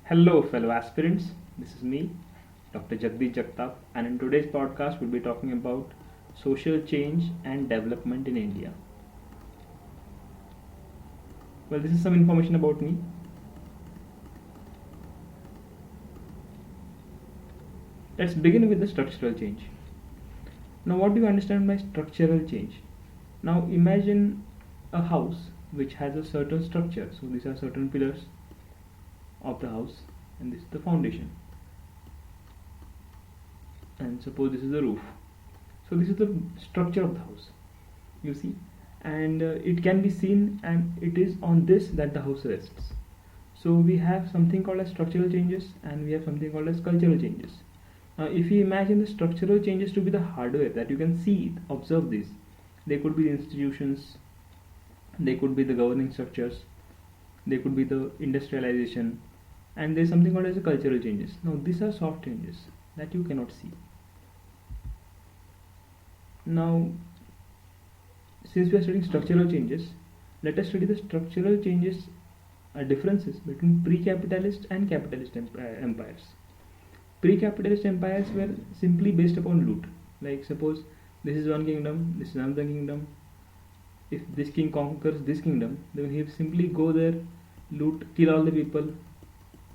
Hello, fellow aspirants. This is me, Dr. Jagdish Jagtap, and in today's podcast, we'll be talking about social change and development in India. Well, this is some information about me. Let's begin with the structural change. Now, what do you understand by structural change? Now, imagine a house which has a certain structure. So, these are certain pillars of the house, and this is the foundation. And suppose this is the roof. So, this is the structure of the house. You see, and it can be seen, and it is on this that the house rests. So, we have something called as structural changes, and we have something called as cultural changes. Now, if you imagine the structural changes to be the hardware that you can see, observe these. They could be the institutions, they could be the governing structures, they could be the industrialization, and there's something called as the cultural changes. Now, these are soft changes that you cannot see. Now, since we are studying structural changes, let us study the structural changes differences between pre-capitalist and capitalist empires. Pre-capitalist empires were simply based upon loot. Like suppose this is one kingdom, this is another kingdom. If this king conquers this kingdom, then he will simply go there, loot, kill all the people,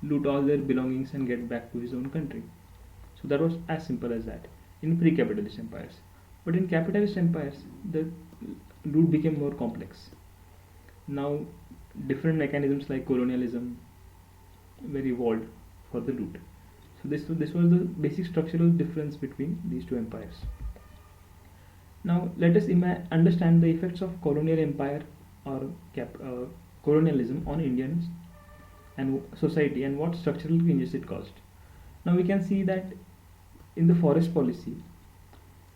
loot all their belongings, and get back to his own country. So that was as simple as that in pre-capitalist empires. But in capitalist empires, the loot became more complex. Now, different mechanisms like colonialism were evolved for the loot. So this was the basic structural difference between these two empires. Now let us understand the effects of colonial empire or colonialism on Indians and society, and what structural changes it caused. Now we can see that in the forest policy,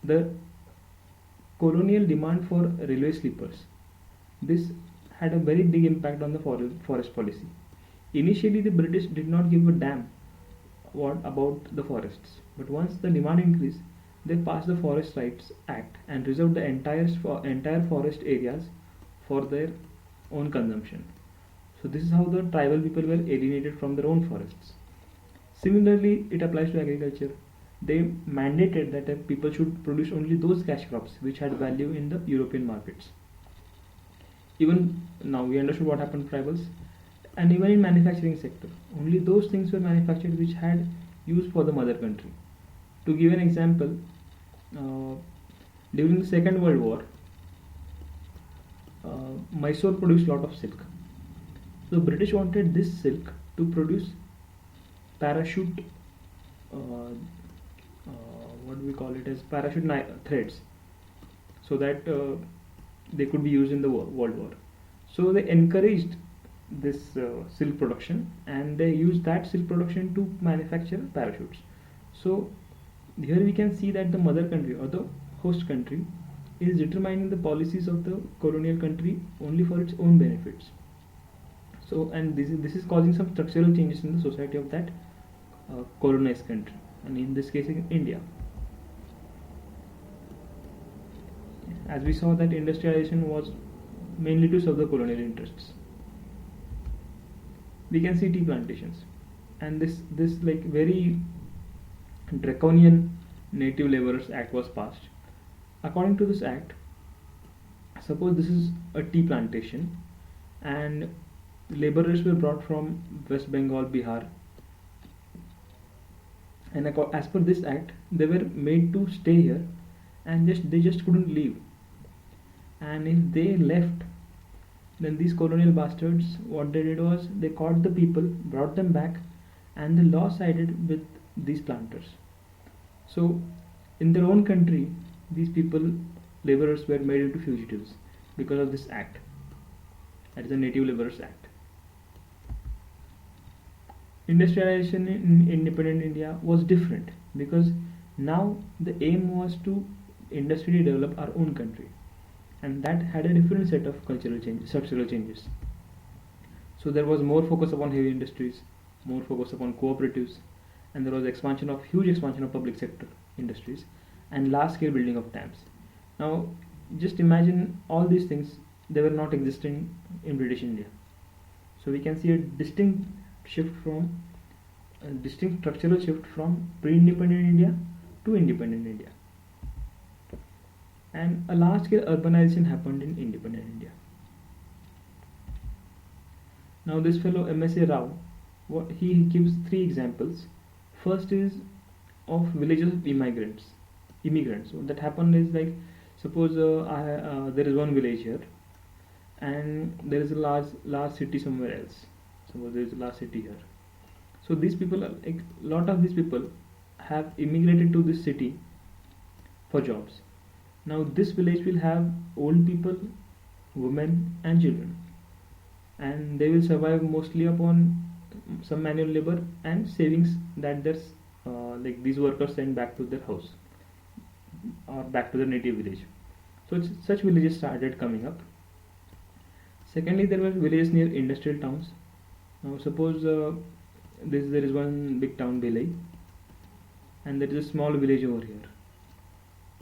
the colonial demand for railway sleepers, this had a very big impact on the forest policy. Initially, the British did not give a damn about the forests, but once the demand increased, they passed the Forest Rights Act and reserved the entire forest areas for their own consumption. So this is how the tribal people were alienated from their own forests. Similarly, it applies to agriculture. They mandated that people should produce only those cash crops which had value in the European markets. Even now we understood what happened to tribals. And even in manufacturing sector, only those things were manufactured which had use for the mother country. To give an example, during the Second World War, Mysore produced a lot of silk. So British wanted this silk to produce parachute, what do we call it as parachute threads, so that they could be used in the World War. So they encouraged this silk production, and they used that silk production to manufacture parachutes. So here we can see that the mother country or the host country is determining the policies of the colonial country only for its own benefits. So, and this is causing some structural changes in the society of that colonized country, and in this case in India. As we saw that industrialization was mainly to serve the colonial interests. We can see tea plantations, and this like very draconian Native Labourers Act was passed. According to this act, suppose this is a tea plantation, and labourers were brought from West Bengal, Bihar, and as per this act, they were made to stay here, and they just couldn't leave. And if they left, then these colonial bastards, what they did was they caught the people, brought them back, and the law sided with these planters. So in their own country, these people, laborers, were made into fugitives because of this act. That is the Native Labourers Act. Industrialization in independent India was different, because now the aim was to industrially develop our own country, and that had a different set of structural changes. So there was more focus upon heavy industries, more focus upon cooperatives, and there was huge expansion of public sector industries, and large scale building of dams. Now just imagine all these things, they were not existing in British India. So we can see a distinct shift from a distinct structural shift from pre-independent India to independent India, and a large-scale urbanization happened in independent India. Now this fellow M.S.A. Rao, he gives three examples. First is of villages of immigrants. So that happened is like, suppose there is one village here, and there is a large city somewhere else. Suppose there is a large city here. So these people, like lot of these people, have immigrated to this city for jobs. Now this village will have old people, women, and children, and they will survive mostly upon some manual labor and savings that like these workers send back to their house or back to their native village. So such villages started coming up. Secondly, there were villages near industrial towns. Now suppose there is one big town Belai, and there is a small village over here.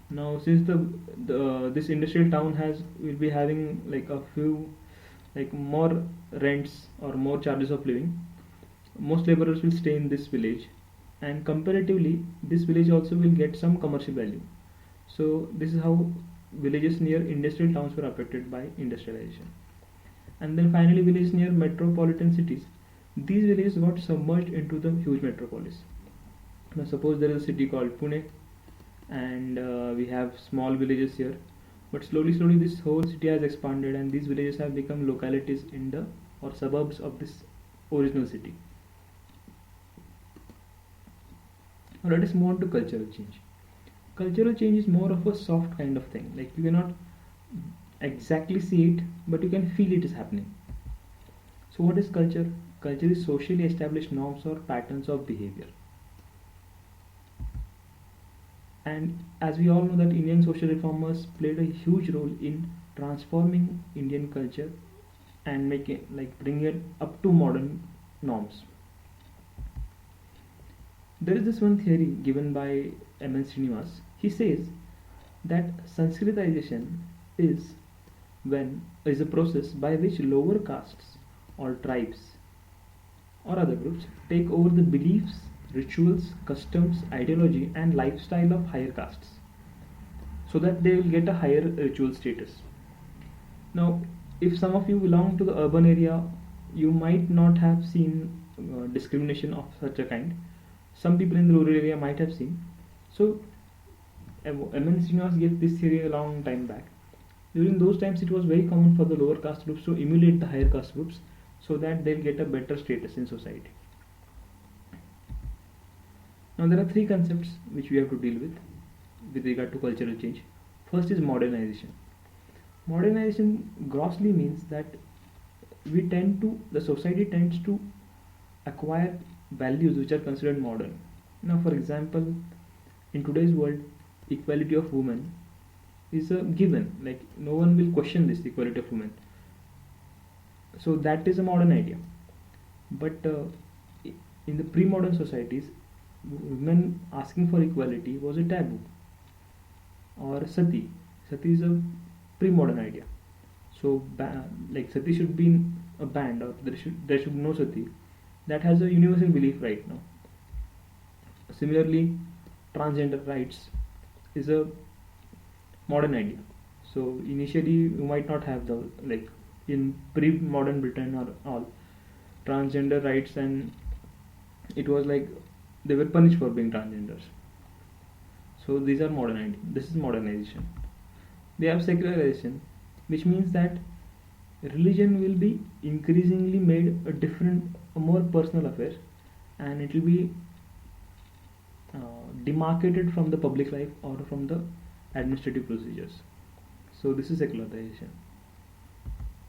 Now since this industrial town will be having like a few, like more rents or more charges of living, most laborers will stay in this village, and comparatively this village also will get some commercial value. So this is how villages near industrial towns were affected by industrialization. And then finally, villages near metropolitan cities, these villages got submerged into the huge metropolis. Now suppose there is a city called Pune, and we have small villages here, but slowly this whole city has expanded, and these villages have become localities in the or suburbs of this original city. Now let us move on to cultural change. Cultural change is more of a soft kind of thing, like you cannot exactly see it, but you can feel it is happening. So what is culture? Culture is socially established norms or patterns of behavior. And as we all know that Indian social reformers played a huge role in transforming Indian culture and bringing it up to modern norms. There is this one theory given by M.N. Srinivas. He says that Sanskritization is a process by which lower castes or tribes or other groups take over the beliefs, rituals, customs, ideology, and lifestyle of higher castes, so that they will get a higher ritual status. Now, if some of you belong to the urban area, you might not have seen discrimination of such a kind. Some people in the rural area might have seen. So, M.N. Srinivas gave this theory a long time back. During those times, it was very common for the lower caste groups to emulate the higher caste groups so that they'll get a better status in society. Now, there are three concepts which we have to deal with regard to cultural change. First is modernization. Modernization grossly means that the society tends to acquire values which are considered modern. Now, for example, in today's world, equality of women is a given. Like no one will question this equality of women. So that is a modern idea. But in the pre-modern societies, women asking for equality was a taboo. Or sati is a pre-modern idea. So like sati should be banned, or there should be no sati. That has a universal belief right now. Similarly, transgender rights is a modern idea. So initially you might not have like in pre-modern Britain or all transgender rights, and it was like they were punished for being transgenders. So these are modern ideas. This is modernization. They have secularization, which means that religion will be increasingly made a more personal affair, and it will be demarcated from the public life or from the administrative procedures. So this is secularization.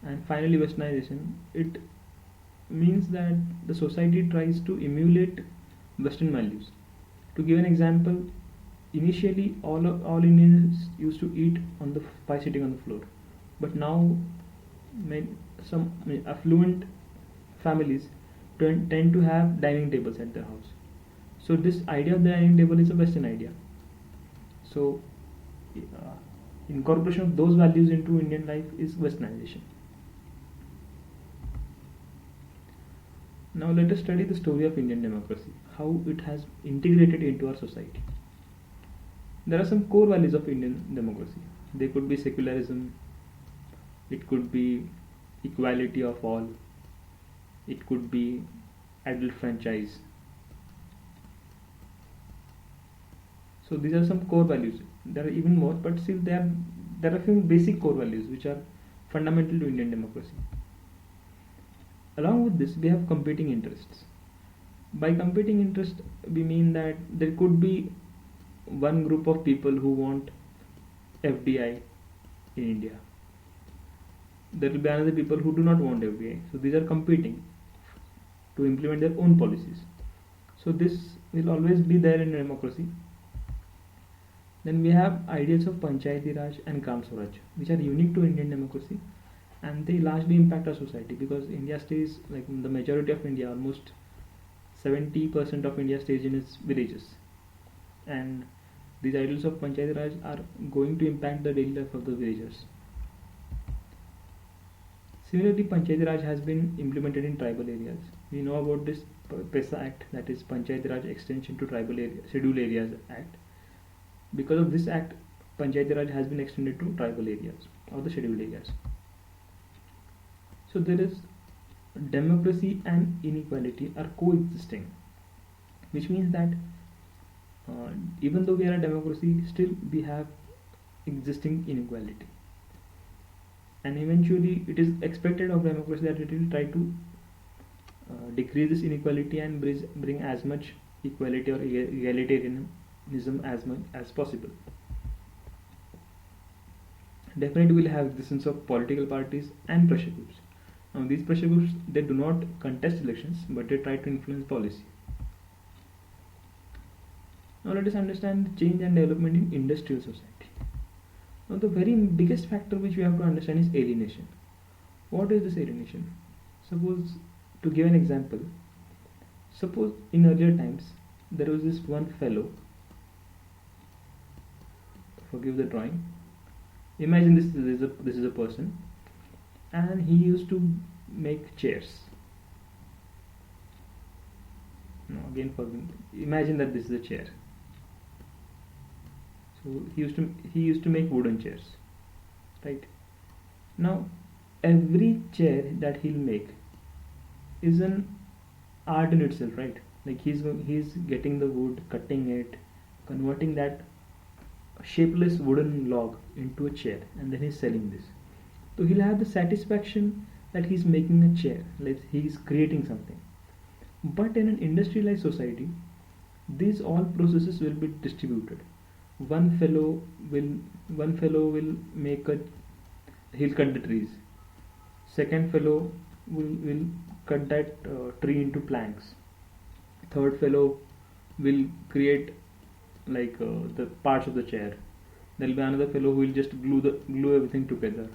And finally, westernization. It means that the society tries to emulate Western values. To give an example, initially all Indians used to eat by sitting on the floor, but now some affluent families tend to have dining tables at their house. So this idea of the dining table is a Western idea. So incorporation of those values into Indian life is westernization. Now let us study the story of Indian democracy, how it has integrated into our society. There are some core values of Indian democracy. They could be secularism, it could be equality of all, it could be adult franchise. So these are some core values. There are even more, but still there are few basic core values which are fundamental to Indian democracy. Along with this, we have competing interests. By competing interest, we mean that there could be one group of people who want FDI in India. There will be another people who do not want FDI. So these are competing to implement their own policies. So this will always be there in democracy. Then we have ideas of Panchayati Raj and Gram Swaraj, which are unique to Indian democracy, and they largely impact our society because India stays, like the majority of India, almost 70% of India stays in its villages, and these ideals of Panchayati Raj are going to impact the daily life of the villagers. Similarly, Panchayati Raj has been implemented in tribal areas. We know about this PESA Act, that is Panchayati Raj Extension to Tribal Area, Scheduled Areas Act. Because of this act, Panchayati Raj has been extended to tribal areas or the scheduled areas. So there is democracy and inequality are coexisting, which means that even though we are a democracy, still we have existing inequality. And eventually it is expected of democracy that it will try to decrease this inequality and bring as much equality or egalitarianism as much as possible. Definitely will have existence of political parties and pressure groups. Now these pressure groups, they do not contest elections, but they try to influence policy. Now let us understand the change and development in industrial society. Now the very biggest factor which we have to understand is alienation. What is this alienation? Suppose, to give an example, suppose in earlier times there was this one fellow, forgive the drawing, imagine this is a person, and he used to make chairs. No, again imagine that this is a chair. So he used to make wooden chairs, right? Now every chair that he'll make is an art in itself, right? Like he's getting the wood, cutting it, converting that shapeless wooden log into a chair, and then he's selling this. So he'll have the satisfaction that he's making a chair, like he's creating something. But in an industrialized society, these all processes will be distributed. One fellow will make he'll cut the trees. Second fellow will cut that tree into planks. Third fellow will create like the parts of the chair. There will be another fellow who will just glue everything together,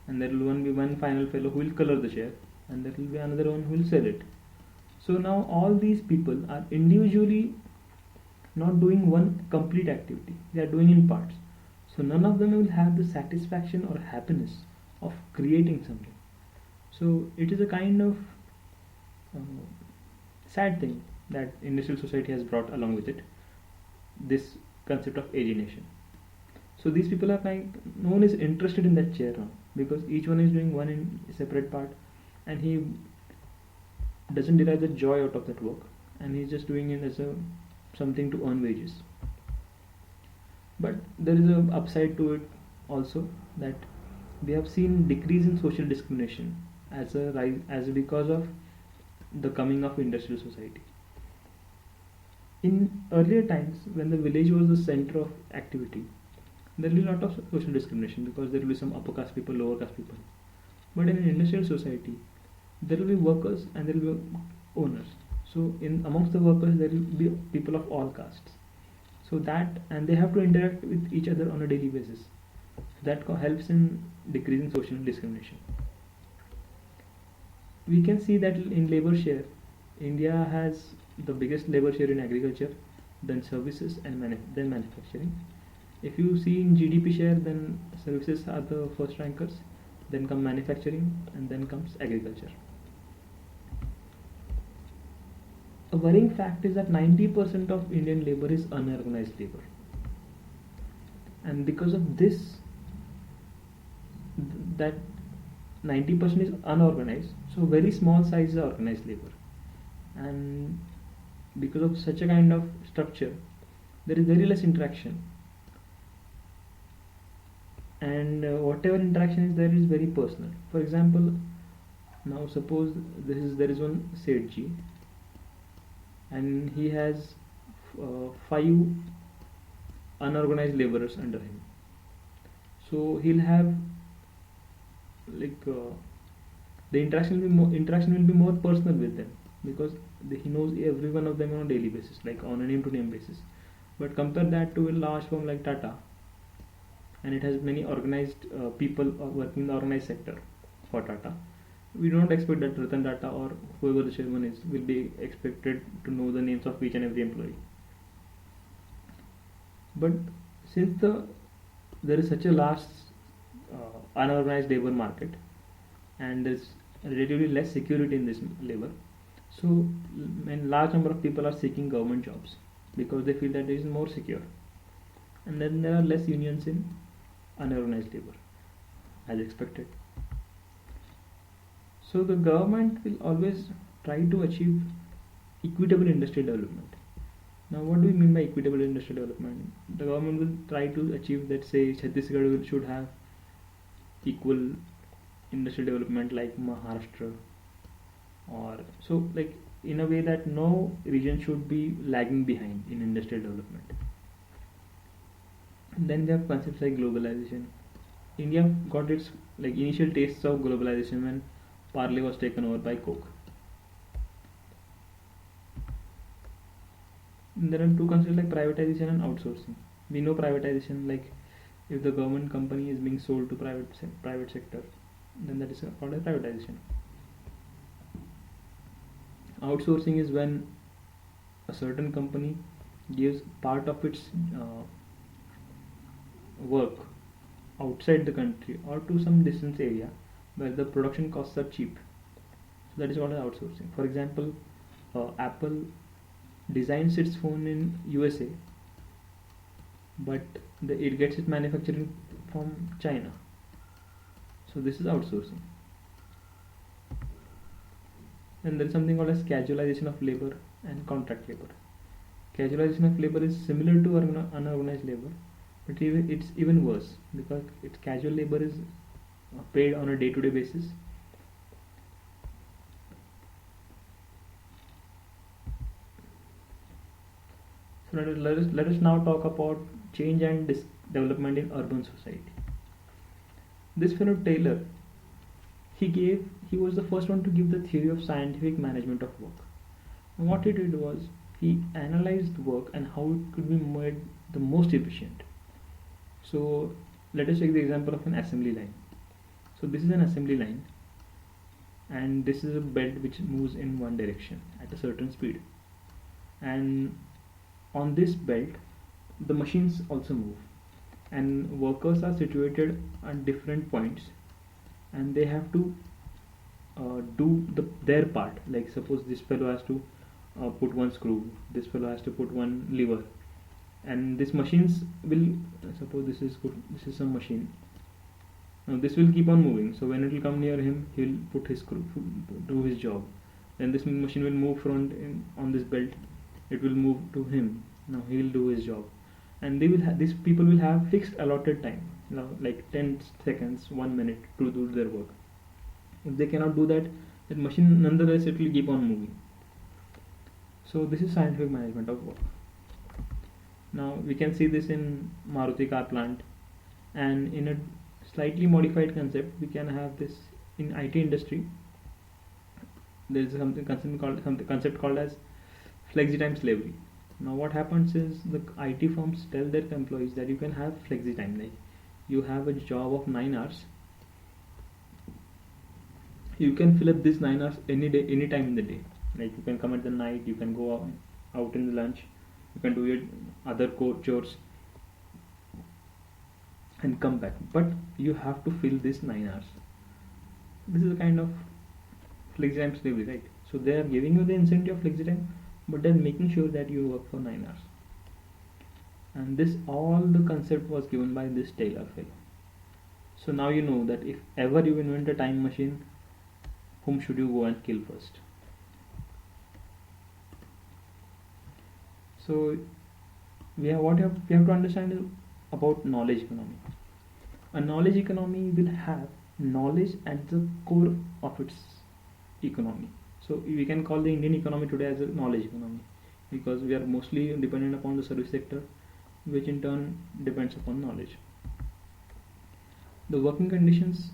and there will be one final fellow who will color the chair, and there will be another one who will sell it. So now all these people are individually not doing one complete activity, they are doing in parts. So none of them will have the satisfaction or happiness of creating something. So it is a kind of sad thing that industrial society has brought along with it, this concept of alienation. So these people are no one is interested in that chair now, because each one is doing one in a separate part, and he doesn't derive the joy out of that work, and he's just doing it as something to earn wages. But there is an upside to it also, that we have seen decrease in social discrimination as because of the coming of industrial society. In earlier times, when the village was the center of activity, there will be a lot of social discrimination because there will be some upper caste people, lower caste people. But in an industrial society, there will be workers and there will be owners. So amongst the workers, there will be people of all castes. So and they have to interact with each other on a daily basis. That helps in decreasing social discrimination. We can see that in labor share, India has the biggest labor share in agriculture, then services, and then manufacturing. If you see in GDP share, then services are the first rankers, then come manufacturing, and then comes agriculture. A worrying fact is that 90% of Indian labor is unorganized labor, and because of this, that 90% is unorganized, so very small size is organized labor, and because of such a kind of structure, there is very less interaction, and whatever interaction is there is very personal. For example, now suppose there is one Sethji, and he has 5 unorganized laborers under him. So he'll have like the interaction will be more personal with them, because he knows every one of them on a daily basis, like on a name to name basis. But compare that to a large firm like Tata, and it has many organized people working in the organized sector for Tata. We don't expect that Ratan Tata or whoever the chairman is will be expected to know the names of each and every employee. But since there is such a large unorganized labor market, and there's relatively less security in this labor, so a large number of people are seeking government jobs because they feel that it is more secure, and then there are less unions in unorganized labor as expected. So the government will always try to achieve equitable industrial development. Now, what do we mean by equitable industrial development? The government will try to achieve that, say, Chhattisgarh should have equal industrial development like Maharashtra, or so, like in a way that no region should be lagging behind in industrial development. And then we have concepts like globalization. India got its like initial tastes of globalization when Parle was taken over by Coke. And there are 2 concepts like privatization and outsourcing. We know privatization, like if the government company is being sold to private sector, then that is called as privatization. Outsourcing is when a certain company gives part of its work outside the country or to some distance area where the production costs are cheap. So that is called as outsourcing. For example, Apple designs its phone in USA, but it gets it manufacturing from China. So this is outsourcing. And there is something called as casualization of labor and contract labor. Casualization of labor is similar to unorganized labor, but it's even worse because its casual labor is paid on a day-to-day basis. So let us now talk about change and development in urban society. This fellow Taylor, he was the first one to give the theory of scientific management of work. And what he did was he analyzed work and how it could be made the most efficient. So let us take the example of an assembly line. So this is an assembly line, and this is a belt which moves in one direction at a certain speed, and on this belt the machines also move, and workers are situated at different points, and they have to do their part. Like suppose this fellow has to put one screw, this fellow has to put one lever, and these machines will suppose this is some machine. Now this will keep on moving, so when it will come near him, he will put his screw, do his job. Then this machine will move on this belt, it will move to him. Now he will do his job, and these people will have fixed allotted time, like 10 seconds, 1 minute to do their work. If they cannot do that, that machine nonetheless it will keep on moving. So this is scientific management of work. Now we can see this in Maruti car plant, and in a slightly modified concept we can have this in IT industry. There is concept called as flexi time slavery. Now what happens is the IT firms tell their employees that you can have flexi time, like you have a job of 9 hours, you can fill up this 9 hours any day, any time in the day. Like you can come at the night, you can go out in the lunch, you can do your other chores and come back, but you have to fill this 9 hours. This is a kind of flexi time slavery, right? So they are giving you the incentive of flexi time, but then making sure that you work for 9 hours. And this all the concept was given by this Taylor fellow. So now you know that if ever you invent a time machine, whom should you go and kill first? So we have to understand about knowledge economy. A knowledge economy will have knowledge at the core of its economy. So we can call the Indian economy today as a knowledge economy, because we are mostly dependent upon the service sector, which in turn depends upon knowledge. The working conditions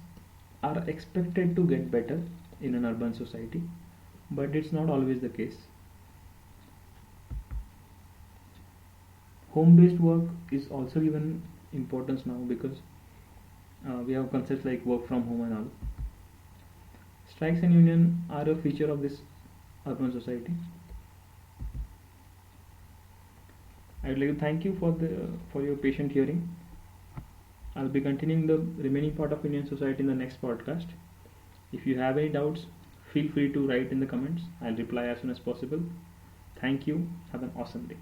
are expected to get better in an urban society, but it's not always the case. Home-based work is also given importance now, because we have concepts like work from home and all. Strikes and union are a feature of this urban society. I would like to thank you for your patient hearing. I'll be continuing the remaining part of Indian society in the next podcast. If you have any doubts, feel free to write in the comments. I'll reply as soon as possible. Thank you. Have an awesome day.